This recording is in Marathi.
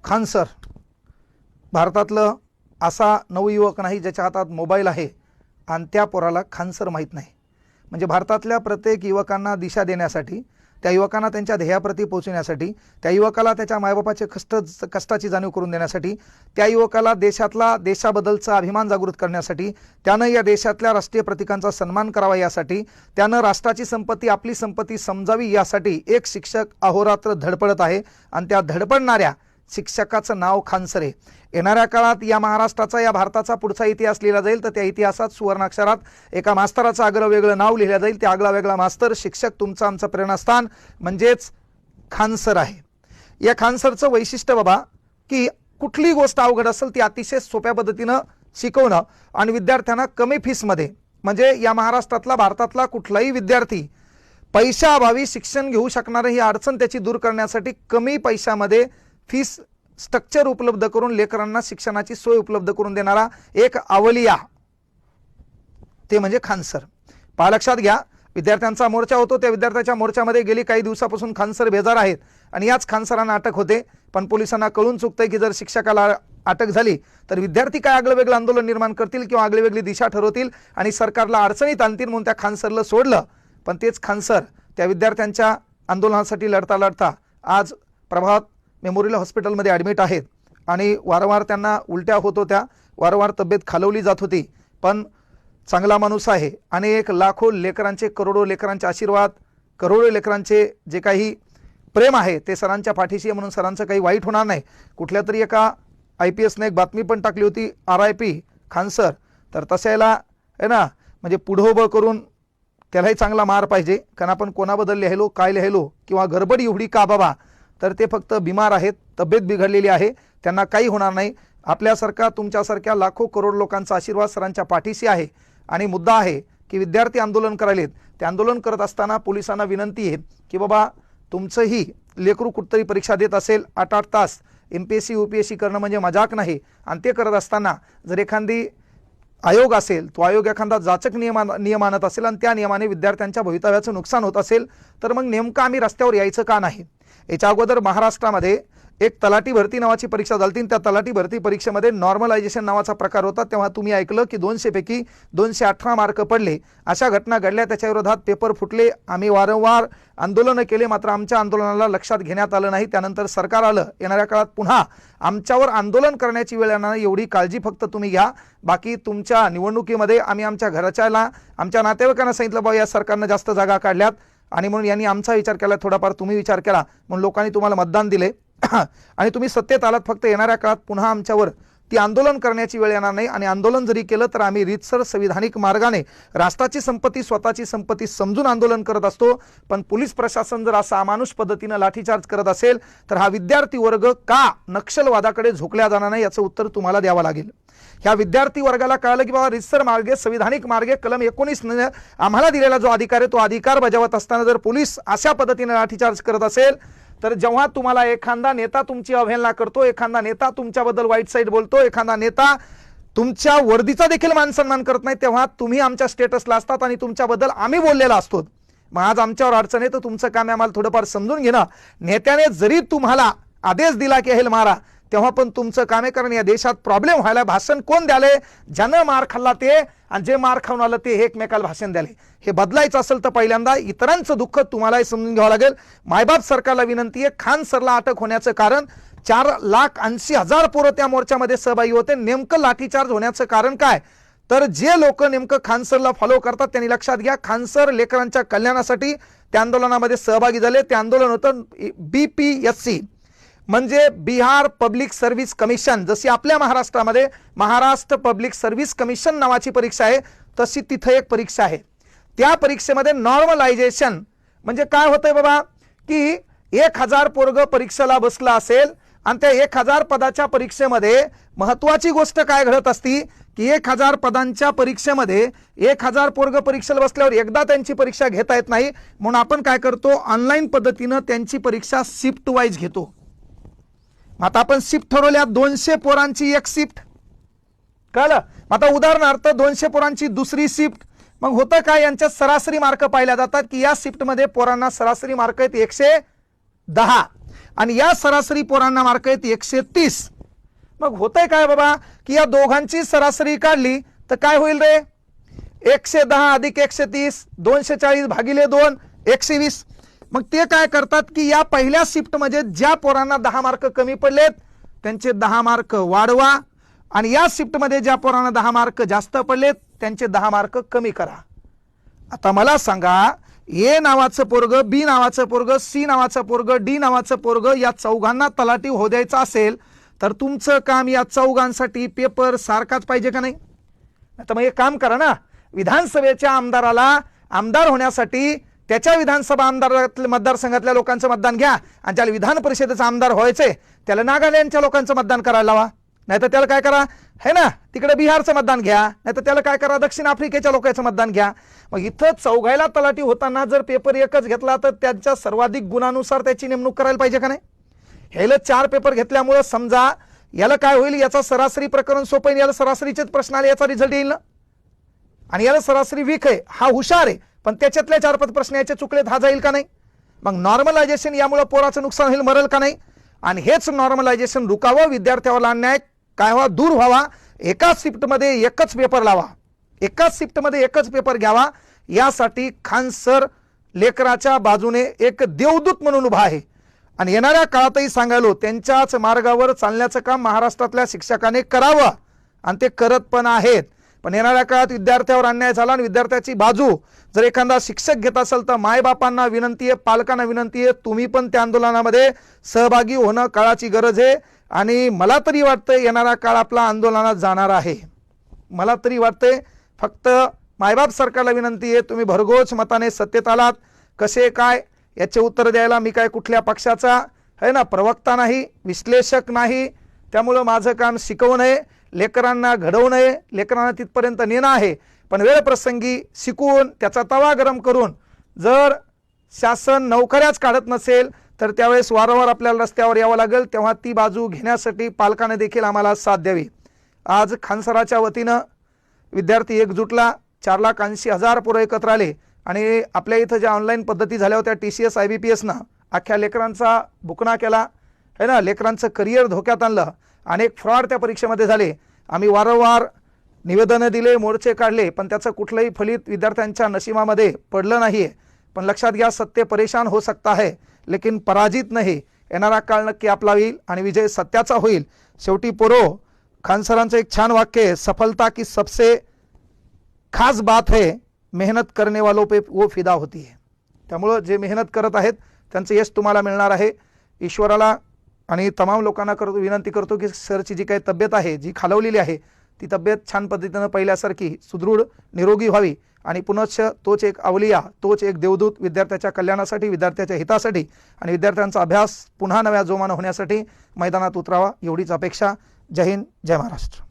खान सर भारतातलं असा नवयुवक नाही ज्याच्या हातात मोबाईल आहे आणि त्या पोराला खान सर माहीत नाही। म्हणजे भारतातल्या प्रत्येक युवकांना दिशा देण्यासाठी, त्या युवकांना त्यांच्या ध्येयाप्रती पोहोचण्यासाठी, त्या युवकाला त्याच्या मायबापाचे कष्टाची जाणीव करून देण्यासाठी, त्या युवकाला देशाबद्दलचा अभिमान जागृत करण्यासाठी, त्यानं या देशातल्या राष्ट्रीय प्रतीकांचा सन्मान करावा यासाठी, त्यानं राष्ट्राची संपत्ती आपली संपत्ती समजावी यासाठी एक शिक्षक अहोरात्र धडपडत आहे आणि त्या धडपडणाऱ्या शिक्षकाचं नाव खान सर आहे। येणाऱ्या काळात या महाराष्ट्राचा, या भारताचा पुढचा इतिहास लिहिला जाईल तर त्या इतिहासात सुवर्णाक्षरात एका मास्तराचं आगळं वेगळं नाव लिहिलं जाईल। त्या आगळा वेगळा मास्तर शिक्षक तुमचं आमचं प्रेरणास्थान म्हणजेच खान सर आहे। या खान सरचं वैशिष्ट्य बाबा की कुठली गोष्ट अवघड असेल ती अतिशय सोप्या पद्धतीनं शिकवणं आणि विद्यार्थ्यांना कमी फीसमध्ये, म्हणजे या महाराष्ट्रातला भारतातला कुठलाही विद्यार्थी पैशाअभावी शिक्षण घेऊ शकणार ही अडचण त्याची दूर करण्यासाठी कमी पैशामध्ये फीस स्ट्रक्चर उपलब्ध करून लेकरांना शिक्षणाची सोय उपलब्ध करून देणारा एक अवलिया ते म्हणजे खान सर। पहा लक्षात घ्या, विद्यार्थ्यांचा मोर्चा होतो, त्या विद्यार्थ्याच्या मोर्चामध्ये गेली काही दिवसापासून खान सर बेजार आहेत आणि याच खान सरांना अटक होते। पण पोलिसांना कळून चुकतंय की जर शिक्षकाला अटक झाली तर विद्यार्थी काय आगळं वेगळं आंदोलन निर्माण करतील किंवा आगळी वेगळी दिशा ठरवतील आणि सरकारला अडचणीत आणतील, म्हणून त्या खान सरला सोडलं। पण तेच खान सर त्या विद्यार्थ्यांच्या आंदोलनासाठी लढता आज प्रभात मेमोरियल हॉस्पिटलमध्ये ॲडमिट आहेत आणि वारंवार त्यांना उलट्या होत होत्या, वारंवार तब्येत खालवली जात होती। पण चांगला माणूस आहे आणि एक लाखो लेकरांचे, करोडो लेकरांचे आशीर्वाद, करोडो लेकरांचे जे काही प्रेम आहे ते सरांच्या पाठीशी आहे, म्हणून सरांचं काही वाईट होणार नाही। कुठल्या तरी एका IPSने एक बातमी पण टाकली होती RIP खान सर, तर तशाला आहे ना, म्हणजे पुढं उभं करून त्यालाही चांगला मार पाहिजे। कारण आपण कोणाबद्दल लिहिलो, काय लिहिलो किंवा गडबड एवढी का बाबा, तर ते फक्त बिमार आहेत, तब्येत बिघडलेली आहे, त्यांना काही होणार नाही। आपल्यासारखा तुमच्यासारख्या लाखो करोड लोकांचा आशीर्वाद सरांच्या पाठीशी आहे आणि मुद्दा आहे की विद्यार्थी आंदोलन करायलेत, ते आंदोलन करत असताना पोलिसांना विनंती आहे की बाबा तुमचंही लेकरू कुठतरी परीक्षा देत असेल 8-8 तास, MPSC UPSC करणं म्हणजे मजाक नाही। आणि ते करत असताना जर एखादी आयोग असेल, तो आयोग एखादा जाचक नियम आणत असेल आणि त्या नियमाने विद्यार्थ्यांच्या भवितव्याचं नुकसान होत असेल तर मग नेमकं आम्ही रस्त्यावर यायचं का नाही। याच्या अगोदर महाराष्ट्रामध्ये एक तलाठी भरती नावाची परीक्षा झाली, त्या तलाठी भरती परीक्षेमध्ये नॉर्मलायझेशन नावाचा प्रकार होता। तेव्हा तुम्ही ऐकलं की 200 पैकी 218 मार्क पडले, अशा घटना घडल्या, त्याच्या विरोधात पेपर फुटले, आम्ही वारंवार आंदोलनं केले, मात्र आमच्या आंदोलनाला लक्षात घेण्यात आलं नाही। त्यानंतर सरकार आलं। येणाऱ्या काळात पुन्हा आमच्यावर आंदोलन करण्याची वेळ येणार नाही एवढी काळजी फक्त तुम्ही घ्या। बाकी तुमच्या निवडणुकीमध्ये आम्ही आमच्या घराच्याला, आमच्या नातेवाईकांना सांगितलं बाबा या सरकारनं जास्त जागा काढल्यात आणि म्हणून यांनी आमचा विचार केला, थोडाफार तुम्ही विचार केला, म्हणून लोकांनी तुम्हाला मतदान दिले आणि तुम्ही सत्तेत आलात। फक्त येणाऱ्या काळात पुन्हा आमच्यावर ती आंदोलन करण्याची वेळ येणार नाही आणि आंदोलन जरी केलं तर आम्ही रीतसर संविधानिक मार्गाने राष्ट्राची संपत्ती, स्वतःची संपत्ती समजून आंदोलन करत असतो। पण पोलीस प्रशासन जर असा अमानुष पद्धतीने लाठीचार्ज करत असेल तर हा विद्यार्थी वर्ग का नक्षलवादाकडे झोकल्या जाणार नाही याचं उत्तर तुम्हाला द्यावं लागेल। ह्या विद्यार्थी वर्गाला कळलं की बाबा रीतसर मार्गे, संविधानिक मार्गे कलम 19 आम्हाला दिलेला जो अधिकार आहे तो अधिकार बजावत असताना जर पोलीस अशा पद्धतीने लाठीचार्ज करत असेल तर जेव्हा तुम्हाला एखादा नेता तुमची अवहेलना करतो, एखादा नेता तुमच्याबद्दल वाईट साईड बोलतो, एखादा नेता तुमच्या वर्दीचा देखील मानसन्मान करत नाही, तेव्हा तुम्ही आमच्या स्टेटसला असतात आणि तुमच्याबद्दल आम्ही बोललेला असतो। मग आज आमच्यावर अडचण आहे तर तुमचं काम आहे आम्हाला थोडंफार समजून घेणं। नेत्याने जरी तुम्हाला आदेश दिला की हेल मारा, तेव्हा पण तुमचं काम आहे, कारण या देशात प्रॉब्लेम व्हायला भाषण कोण द्याले, ज्यानं मार खाल्ला ते आणि जे मार खाऊन आलं ते एकमेकाला भाषण द्याले। हे बदलायचं असेल तर पहिल्यांदा इतरांचं दुःख तुम्हालाही समजून घ्यावं लागेल। मायबाप सरकारला विनंती आहे, खान सरला अटक होण्याचं कारण 4,80,000 पोरं त्या मोर्चामध्ये सहभागी होते, नेमकं लाठीचार्ज होण्याचं कारण काय, तर जे लोक नेमकं खान सरला फॉलो करतात त्यांनी लक्षात घ्या, खान सर लेकरांच्या कल्याणासाठी त्या आंदोलनामध्ये सहभागी झाले। ते आंदोलन होतं BPSC म्हणजे बिहार पब्लिक सर्व्हिस कमिशन। जशी आपल्या महाराष्ट्रामध्ये महाराष्ट्र पब्लिक सर्व्हिस कमिशन नावाची परीक्षा आहे तशी तिथं एक परीक्षा आहे। त्या परीक्षेमध्ये नॉर्मलायझेशन म्हणजे काय होतंय बाबा की 1000 पोरग परीक्षेला बसला असेल आणि त्या 1000 पदाच्या परीक्षेमध्ये महत्त्वाची गोष्ट काय घडत असती की 1000 पदांच्या परीक्षेमध्ये 1000 पोरग परीक्षेला बसल्यावर एकदा त्यांची परीक्षा घेता येत नाही, म्हणून आपण काय करतो ऑनलाईन पद्धतीनं त्यांची परीक्षा शिफ्ट वाईज घेतो। आता आपण शिफ्ट ठरवल्या 200 पोरांची एक शिफ्ट, कळलं। आता उदाहरणार्थ 200 पोरांची दुसरी शिफ्ट, मग होतं काय यांच्या सरासरी मार्क पाहिल्या जातात की या शिफ्टमध्ये पोरांना सरासरी मार्क आहेत 110 आणि या सरासरी पोरांना मार्क आहेत 130. मग होतंय काय बाबा की या दोघांची सरासरी काढली तर काय होईल रे, 110 अधिक 130, 240 भागिले 2, 120. मग ते काय करतात की या पहिल्या शिफ्टमध्ये ज्या पोरांना 10 मार्क कमी पडलेत त्यांचे 10 मार्क वाढवा, आणि या शिफ्टमध्ये ज्या पोरांना 10 मार्क जास्त पडलेत त्यांचे 10 मार्क कमी करा. आता मला सांगा, ए नावाचं पोरग, बी नावाचं पोरग, सी नावाचं पोरग, डी नावाचं पोरग या चौघांना तलाठी होऊ द्यायचा असेल तर तुमचं काम या चौघांसाठी पेपर सारखाच पाहिजे का नाही? तर मग एक काम करा ना, विधानसभेच्या आमदाराला आमदार होण्यासाठी त्याच्या विधानसभा मतदारसंघातल्या लोकांचं मतदान घ्या, आणि ज्याला विधान परिषदेचा आमदार व्हायचंय त्याला नागालँडच्या लोकांचं मतदान करायला लावा. नाहीतर त्याला काय करा, है ना, तिकडे बिहारचं मतदान घ्या, नाहीतर त्याला काय करा, दक्षिण आफ्रिकेच्या लोकांचं मतदान घ्या. मग इथं चौघायला तलाठी होताना जर पेपर एकच घेतला तर त्यांच्या सर्वाधिक गुणानुसार त्याची नेमणूक करायला पाहिजे का नाही? ह्याला 4 पेपर घेतल्यामुळं समजा याला काय होईल, याचा सरासरी प्रकरण सोपं आहे, याला सरासरीचेच प्रश्न आले, याचा रिझल्ट येईल ना. आणि याला सरासरी वीक आहे, हा हुशार आहे, पण त्याच्यातले 4-5 प्रश्न याचे चुकलेत, हा जाईल का नाही? मग नॉर्मलायझेशन यामुळे पोराचं नुकसान होईल, मरल का नाही? आणि हेच नॉर्मलायझेशन रुकावं, विद्यार्थ्यावर अन्याय काय व्हावा, दूर व्हावा. एकाच शिफ्टमध्ये एकच पेपर लावा, एकाच शिफ्टमध्ये एकच पेपर घ्यावा. यासाठी खान सर लेकराच्या बाजूने एक देवदूत म्हणून उभा आहे. आणि येणाऱ्या काळातही सांगायलो, त्यांच्याच मार्गावर चालण्याचं काम महाराष्ट्रातल्या शिक्षकाने करावं, आणि ते करत पण आहेत. पण येणाऱ्या काळात विद्यार्थ्यावर अन्याय झाला आणि विद्यार्थ्याची बाजू जर एखादा शिक्षक घेत असेल तर मायबापांना विनंती आहे, पालकांना विनंती आहे, तुम्ही पण त्या आंदोलनामध्ये सहभागी होणं काळाची गरज आहे. आणि मला तरी वाटतं येणारा काळ आपला आंदोलनात जाणार आहे. मला तरी वाटतंय फक्त मायबाप सरकारला विनंती आहे, तुम्ही भरघोस मताने सत्तेत आलात, कसे काय याचे उत्तर द्यायला मी काय कुठल्या पक्षाचा आहे ना प्रवक्ता नाही, विश्लेषक नाही. त्यामुळं माझं काम शिकवणं, लेकरांना घडवणं, लेकरांना तिथपर्यंत नेणं आहे. पण वेळ प्रसंगी शिकून त्याचा तवा गरम करून जर शासन नोकऱ्याच काढत नसेल तर त्यावेळेस वारंवार आपल्याला रस्त्यावर यावं लागेल. तेव्हा ती बाजू घेण्यासाठी पालकांनी देखील आम्हाला साथ द्यावी. आज खानसराच्या वतीनं विद्यार्थी एकजुटला, 4,80,000 पोरं एकत्र आले आणि आपल्या इथं ज्या ऑनलाईन पद्धती झाल्या होत्या TCS IBPSनं अख्ख्या लेकरांचा बुकना केला है ना, लेकरांचं करिअर धोक्यात आणलं. अनेक फ्रॉड त्या परीक्षेमध्ये झाले. आम्ही वारंवार निवेदनं दिले, मोर्चे काढले, पण त्याचं कुठलंही फलित विद्यार्थ्यांच्या नशिबामध्ये पडलं नाही. पण लक्षात घ्या, सत्य परेशान हो सकता है लेकिन पराजित नाही. येणारा काळ नक्की आपला होईल आणि विजय सत्याचा होईल. शेवटी पोरो, खान सरांचं एक छान वाक्य आहे, सफलता की सबसे खास बात है मेहनत करने वालों पे वो फिदा होती है. त्यामुळं जे मेहनत करत आहेत त्यांचं यश तुम्हाला मिळणार आहे. ईश्वराला आणि तमाम लोकांना विनंती करतो की सरची जी काही तब्येत आहे, जी खालवलेली आहे, ती तब्येत छान पद्धतीनं पहिल्यासारखी सुदृढ निरोगी व्हावी. आणि पुनश्च तोच एक अवलिया, तोच एक देवदूत विद्यार्थ्याच्या कल्याणासाठी, विद्यार्थ्याच्या हितासाठी आणि विद्यार्थ्यांचा अभ्यास पुन्हा नव्या जोमानं होण्यासाठी मैदानात उतरावा, एवढीच अपेक्षा. जय हिंद, जय महाराष्ट्र.